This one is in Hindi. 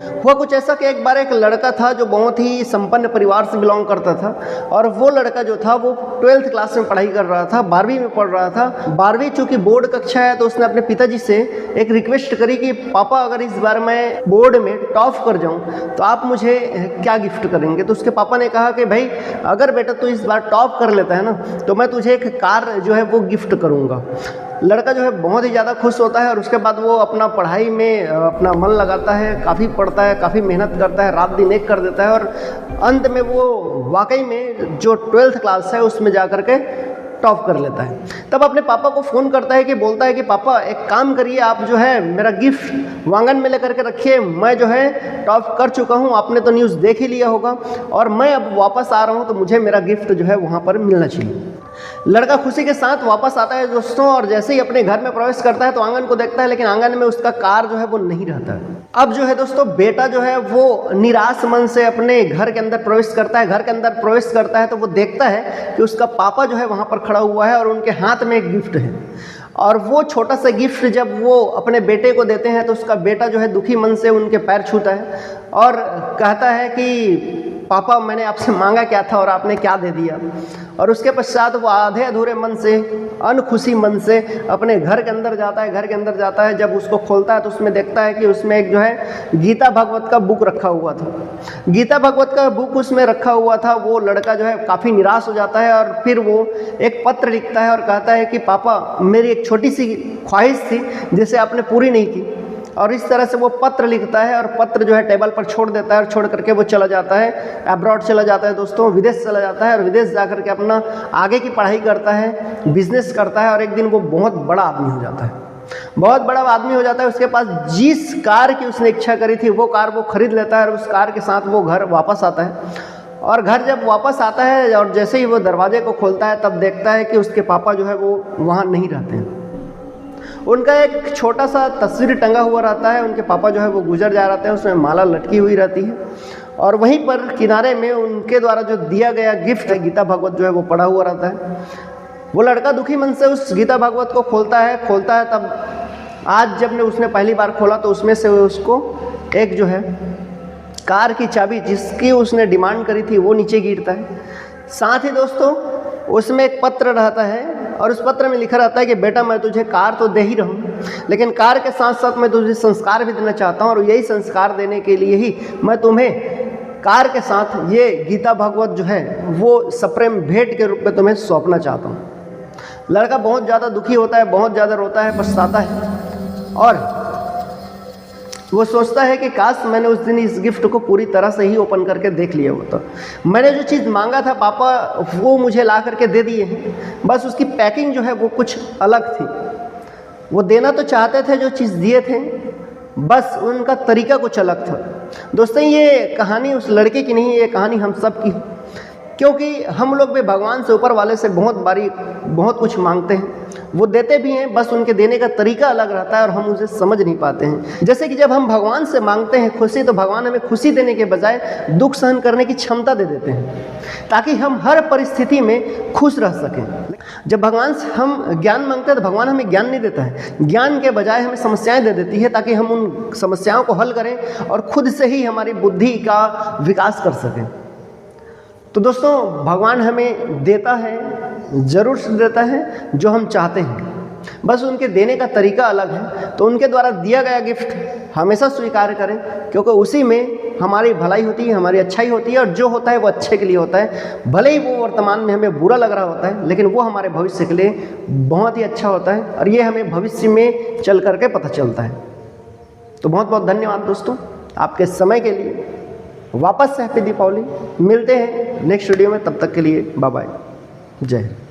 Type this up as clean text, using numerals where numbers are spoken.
हुआ कुछ ऐसा कि एक बार एक लड़का था जो बहुत ही संपन्न परिवार से बिलोंग करता था, और वो लड़का जो था वो 12th क्लास में पढ़ाई कर रहा था, 12वीं में पढ़ रहा था। 12वीं चूँकि बोर्ड कक्षा है तो उसने अपने पिताजी से एक रिक्वेस्ट करी कि पापा अगर इस बार मैं बोर्ड में टॉप कर जाऊं तो आप मुझे क्या गिफ्ट करेंगे। तो उसके पापा ने कहा कि भाई अगर बेटा तू इस बार टॉप कर लेता है ना तो मैं तुझे एक कार जो है वो गिफ्ट करूँगा। लड़का जो है बहुत ही ज़्यादा खुश होता है और उसके बाद वो अपना पढ़ाई में अपना मन लगाता है, काफ़ी पढ़ता है, काफ़ी मेहनत करता है, रात दिन एक कर देता है, और अंत में वो वाकई में जो 12th क्लास है उसमें जा कर के टॉप कर लेता है। तब अपने पापा को फ़ोन करता है कि बोलता है कि पापा एक काम करिए, आप जो है मेरा गिफ्ट वांगन में लेकर के रखिए, मैं जो है टॉप कर चुका हूँ, आपने तो न्यूज़ देख ही लिया होगा, और मैं अब वापस आ रहा हूँ तो मुझे मेरा गिफ्ट जो है वहाँ पर मिलना चाहिए। लड़का खुशी के साथ वापस आता है दोस्तों, और जैसे ही अपने घर में प्रवेश करता है तो आंगन को देखता है, लेकिन आंगन में उसका कार जो है वो नहीं रहता है। अब जो है दोस्तों बेटा जो है वो निराश मन से अपने घर के अंदर प्रवेश करता है। घर के अंदर प्रवेश करता है तो वो देखता है कि उसका पापा जो है वहाँ पर खड़ा हुआ है और उनके हाथ में एक गिफ्ट है, और वो छोटा सा गिफ्ट जब वो अपने बेटे को देते हैं तो उसका बेटा जो है दुखी मन से उनके पैर छूता है और कहता है कि पापा मैंने आपसे मांगा क्या था और आपने क्या दे दिया। और उसके पश्चात वो आधे अधूरे मन से, अनखुशी मन से अपने घर के अंदर जाता है। घर के अंदर जाता है, जब उसको खोलता है तो उसमें देखता है कि उसमें एक जो है गीता भागवत का बुक रखा हुआ था। गीता भागवत का बुक उसमें रखा हुआ था। वो लड़का जो है काफ़ी निराश हो जाता है और फिर वो एक पत्र लिखता है और कहता है कि पापा मेरी एक छोटी सी ख्वाहिश थी जिसे आपने पूरी नहीं की। और इस तरह से वो पत्र लिखता है और पत्र जो है टेबल पर छोड़ देता है, और छोड़ करके वो चला जाता है, अब्रॉड चला जाता है दोस्तों, विदेश चला जाता है, और विदेश जा कर के अपना आगे की पढ़ाई करता है, बिजनेस करता है, और एक दिन वो बहुत बड़ा आदमी हो जाता है। बहुत बड़ा आदमी हो जाता है। उसके पास जिस कार की उसने इच्छा करी थी वो कार वो खरीद लेता है, और उस कार के साथ वो घर वापस आता है। और घर जब वापस आता है और जैसे ही वो दरवाजे को खोलता है तब देखता है कि उसके पापा जो है वो वहाँ नहीं रहते हैं। उनका एक छोटा सा तस्वीर टंगा हुआ रहता है, उनके पापा जो है वो गुजर जा रहते हैं, उसमें माला लटकी हुई रहती है, और वहीं पर किनारे में उनके द्वारा जो दिया गया गिफ्ट है गीता भागवत जो है वो पड़ा हुआ रहता है। वो लड़का दुखी मन से उस गीता भागवत को खोलता है। तब आज जब ने उसने पहली बार खोला तो उसमें से उसको एक जो है कार की चाबी जिसकी उसने डिमांड करी थी वो नीचे गिरता है। साथ ही दोस्तों उसमें एक पत्र रहता है, और उस पत्र में लिखा रहता है कि बेटा मैं तुझे कार तो दे ही रहा हूँ, लेकिन कार के साथ साथ मैं तुझे संस्कार भी देना चाहता हूँ, और यही संस्कार देने के लिए ही मैं तुम्हें कार के साथ ये गीता भागवत जो है वो सप्रेम भेंट के रूप में तुम्हें सौंपना चाहता हूँ। लड़का बहुत ज़्यादा दुखी होता है, बहुत ज़्यादा रोता है, पछताता है, और वो सोचता है कि काश मैंने उस दिन इस गिफ्ट को पूरी तरह से ही ओपन करके देख लिया होता। मैंने जो चीज़ मांगा था पापा वो मुझे ला करके दे दिए हैं, बस उसकी पैकिंग जो है वो कुछ अलग थी। वो देना तो चाहते थे, जो चीज़ दिए थे बस उनका तरीका कुछ अलग था। दोस्तों ये कहानी उस लड़के की नहीं है, ये कहानी हम सब की, क्योंकि हम लोग भी भगवान से, ऊपर वाले से बहुत कुछ मांगते हैं। वो देते भी हैं, बस उनके देने का तरीका अलग रहता है और हम उसे समझ नहीं पाते हैं। जैसे कि जब हम भगवान से मांगते हैं खुशी, तो भगवान हमें खुशी देने के बजाय दुख सहन करने की क्षमता दे देते हैं, ताकि हम हर परिस्थिति में खुश रह सकें। जब भगवान से हम ज्ञान मांगते हैं तो भगवान हमें ज्ञान नहीं देता है, ज्ञान के बजाय हमें समस्याएं दे देती है, ताकि हम उन समस्याओं को हल करें और खुद से ही हमारी बुद्धि का विकास कर सकें। तो दोस्तों भगवान हमें देता है, ज़रूर से देता है जो हम चाहते हैं, बस उनके देने का तरीका अलग है। तो उनके द्वारा दिया गया गिफ्ट हमेशा स्वीकार करें, क्योंकि उसी में हमारी भलाई होती है, हमारी अच्छाई होती है, और जो होता है वो अच्छे के लिए होता है। भले ही वो वर्तमान में हमें बुरा लग रहा होता है, लेकिन वो हमारे भविष्य के लिए बहुत ही अच्छा होता है, और ये हमें भविष्य में चल करके पता चलता है। तो बहुत बहुत धन्यवाद दोस्तों आपके समय के लिए। वापस से हैप्पी दीपावली। मिलते हैं नेक्स्ट वीडियो में, तब तक के लिए बाय बाय, जय हिंद।